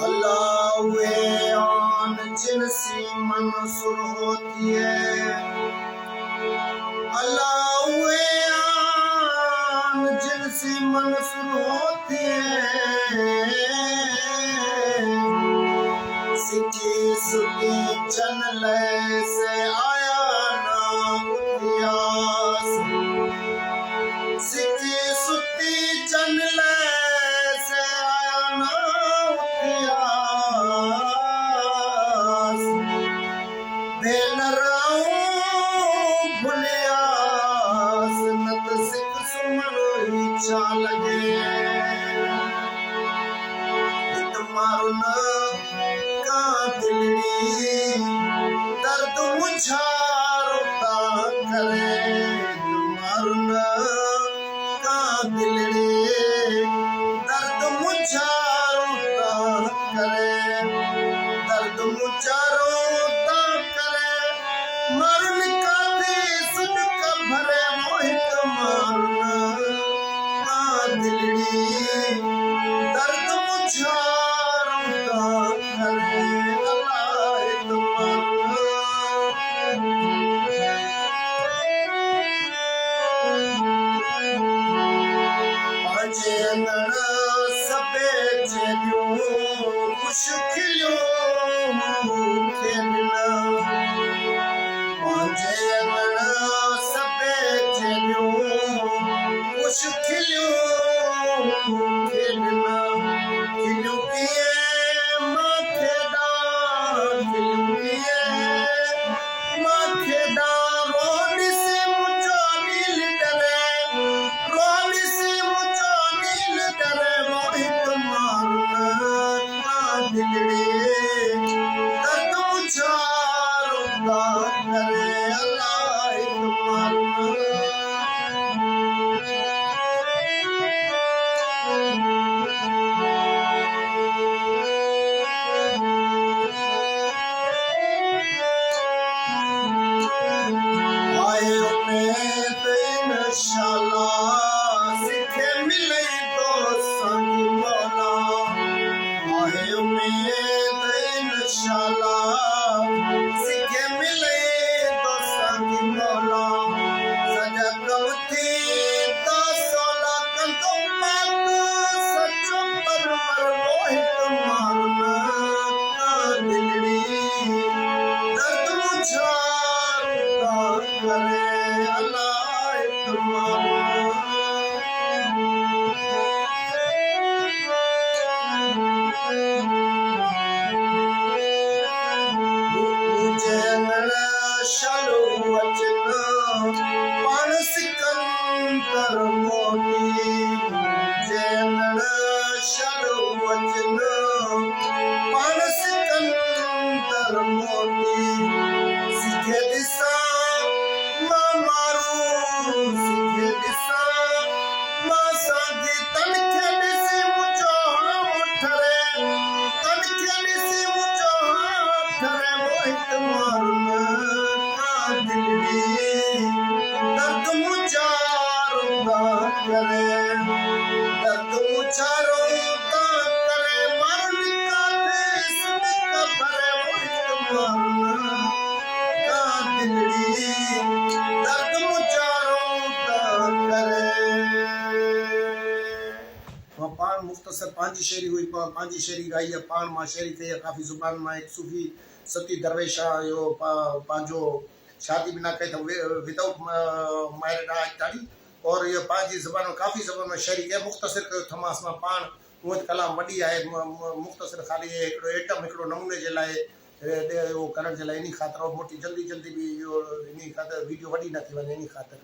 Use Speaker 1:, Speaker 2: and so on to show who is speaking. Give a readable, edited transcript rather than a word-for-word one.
Speaker 1: अल्लाह वे आन जिनसी मंसूर होती है। अल्लाह वे आन जिनसी मंसूर होती है। सिकी सुकी चन से आया ना इतिहास। सिकी सुकी चन से आया ना इतिहास। बेनराऊं भुलियास नत सिख सुमन इच्छा लगे। तुम्हारो न का दिलड़ी दर्द मुझारता करे। तुम्हारो न का दिलड़ी दर्द मुझारता करे। दर्द मुझारता करे। मरण का भी सुन का भरे मोहित मारना का दिलड़ी दर्द मुझारता करे। अल्लाह तुम्हारा पंजे अंगण सबे चेलियों मुश्किलों खेलना। पंजे अंगण सबे चेलियों मुश्किलों खेलना। खिलू किए माखेदार खिलू किए माखेदार रोनी से मुझो नील डरे। रोनी से मुझो नील डरे। मोहित मारना का दिलड़ी दर्द मुझारता करे। अल्लाह तुम्हारा आए उम्मीद इंशाअल्लाह सिखे मिले तो संगी मौला। आए उम्मीद इंशाअल्लाह सिखे मिले तो संगी मौला। सजा कवती तो सोला कंतो पाक सचो परवर मोहित मारना का दिलड़ी दर्द मुझारता करे। अल्लाह तुम्हारा मुझे अंगड़ा शालो वचन पान सिकंदर मोटी। मुझे अंगड़ा शालो वचन पान सिकंदर मोटी। सिखे दिशा मां मारू सिखे दिशा मां सांगी तनखे दिसी मुझो ठरे। तनखे दिसी मुझो ठरे। मोहित मारना का दिलड़ी दर्द मुझारता करे। दर्द मुझारता करे। मरण का भी सुन का भरे मोहित मारना का दिलड़ी दर्द मुझारता करे। पान मुख्तसर पांची शेरी हुई। पांची शेरी गाई है। पान मां शेरी थे काफी जुबान मां एक सूफी सती दरवेशा यो पांजो शादी बिना कहे तो विदाउट मैरिड ताड़ी। और ये पांची जुबान में काफी जुबान में शेरी के मुख्तसर कयो थमास में पान उत कलाम वडी है। मुख्तसर खाली एकड़ो एटम एकड़ो नमूने जे लाए वो करण जे लाए इन खातर मोटी जल्दी जल्दी भी इन खातर वीडियो वडी न थी वने इन खातर।